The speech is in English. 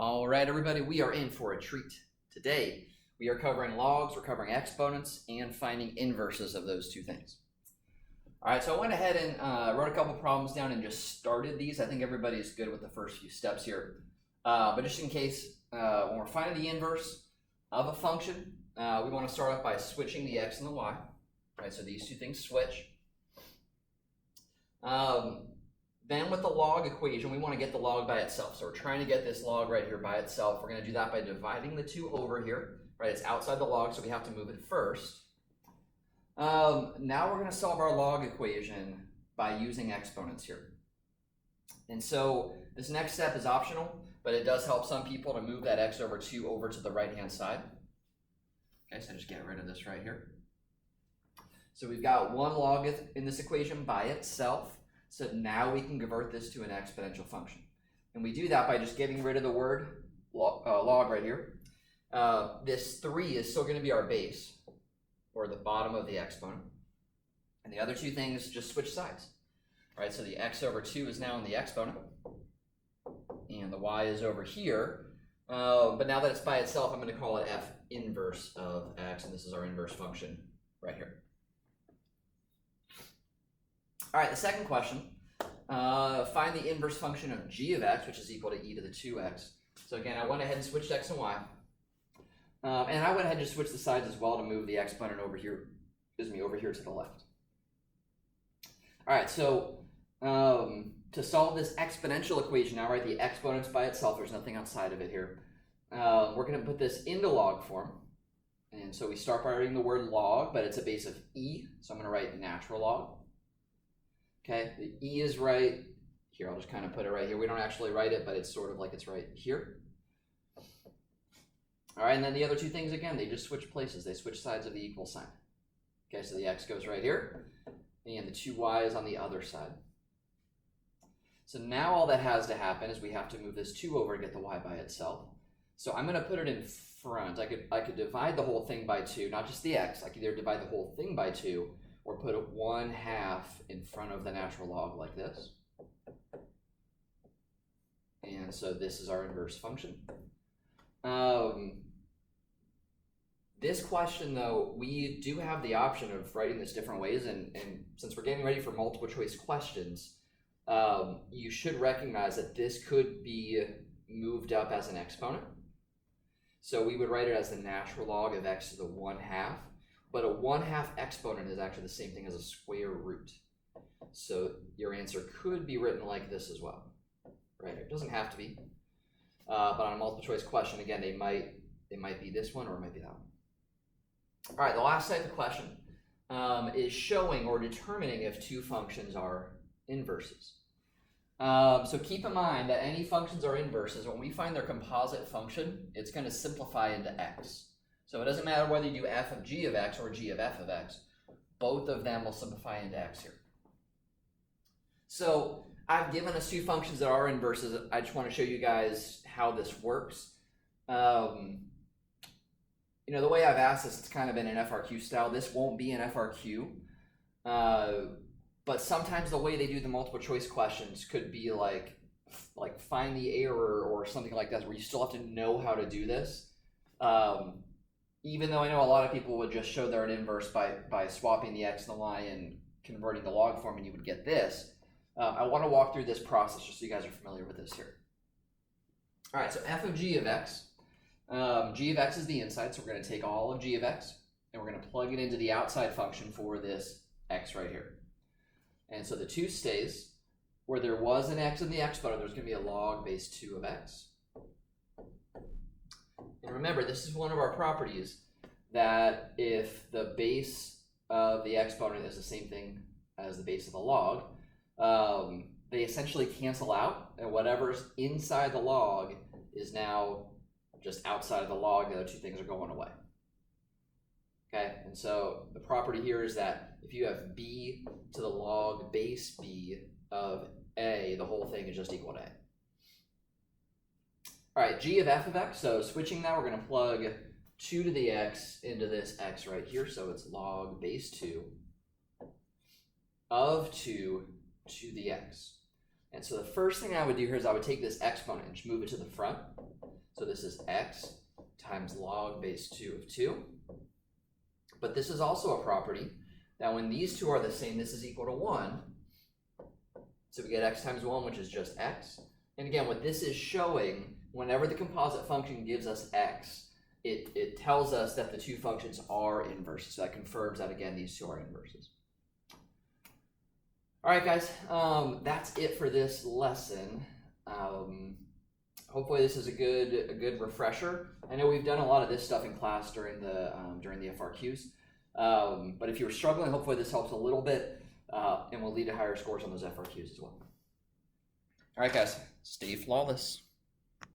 All right, everybody, we are in for a treat. Today, we are covering logs, we're covering exponents, and finding inverses of those two things. All right, so I went ahead and wrote a couple problems down and just started these. I think everybody's good with the first few steps here. But just in case, when we're finding the inverse of a function, we want to start off by switching the x and the y. Right, so these two things switch. Then with the log equation, we want to get the log by itself. So we're trying to get this log right here by itself. We're going to do that by dividing the two over here. Right, it's outside the log, so we have to move it first. Now we're going to solve our log equation by using exponents here. And so this next step is optional, but it does help some people to move that x over 2 over to the right-hand side. Okay, so just get rid of this right here. So we've got one log in this equation by itself. So now we can convert this to an exponential function. And we do that by just getting rid of the word log right here. This 3 is still going to be our base, or the bottom of the exponent. And the other two things just switch sides. All right, so the x over 2 is now in the exponent. And the y is over here. But now that it's by itself, I'm going to call it f inverse of x. And this is our inverse function right here. All right, the second question, find the inverse function of g of x, which is equal to e to the 2x. So again, I went ahead and switched x and y. And I went ahead and just switched the sides as well to move the exponent over here, over here to the left. All right, so to solve this exponential equation now, right, the exponent's by itself, there's nothing outside of it here. We're going to put this into log form. And so we start by writing the word log, but it's a base of e, so I'm going to write natural log. Okay, the e is right here. I'll just kind of put it right here. We don't actually write it, but it's sort of like it's right here. All right, and then the other two things, again, they just switch places. They switch sides of the equal sign. Okay, so the x goes right here, and the 2y is on the other side. So now all that has to happen is we have to move this 2 over and get the y by itself. So I'm going to put it in front. I could divide the whole thing by 2, not just the x. I could either divide the whole thing by 2, or put a 1/2 in front of the natural log like this. And so this is our inverse function. This question, though, we do have the option of writing this different ways, and since we're getting ready for multiple choice questions, you should recognize that this could be moved up as an exponent. So we would write it as the natural log of x to the 1/2. But a 1/2 exponent is actually the same thing as a square root. So your answer could be written like this as well. Right? It doesn't have to be. But on a multiple choice question, again, they might be this one or it might be that one. All right, the last type of question is showing or determining if two functions are inverses. So keep in mind that any functions are inverses. When we find their composite function, it's going to simplify into x. So it doesn't matter whether you do f of g of x or g of f of x. Both of them will simplify into x here. So I've given us two functions that are inverses. I just want to show you guys how this works. The way I've asked this, it's kind of in an FRQ style. This won't be an FRQ. But sometimes the way they do the multiple choice questions could be like find the error or something like that, where you still have to know how to do this. Even though I know a lot of people would just show they're an inverse by swapping the x and the y and converting the log form, and you would get this. I want to walk through this process just so you guys are familiar with this here. All right, so f of g of x. G of x is the inside, so we're going to take all of g of x, and we're going to plug it into the outside function for this x right here. And so the 2 stays. Where there was an x in the exponent, there's going to be a log base 2 of x. And remember, this is one of our properties, that if the base of the exponent is the same thing as the base of the log, they essentially cancel out, and whatever's inside the log is now just outside of the log. The other two things are going away. Okay, and so the property here is that if you have b to the log base b of a, the whole thing is just equal to a. All right, g of f of x, so switching now, we're going to plug 2 to the x into this x right here, so it's log base 2 of 2 to the x. And so the first thing I would do here is I would take this exponent and just move it to the front. So this is x times log base 2 of 2. But this is also a property that when these two are the same, this is equal to 1. So we get x times 1, which is just x. And again, what this is showing, whenever the composite function gives us x, it tells us that the two functions are inverses. So that confirms that, again, these two are inverses. All right, guys, that's it for this lesson. Hopefully this is a good refresher. I know we've done a lot of this stuff in class during the FRQs, but if you were struggling, hopefully this helps a little bit and will lead to higher scores on those FRQs as well. All right, guys, stay flawless.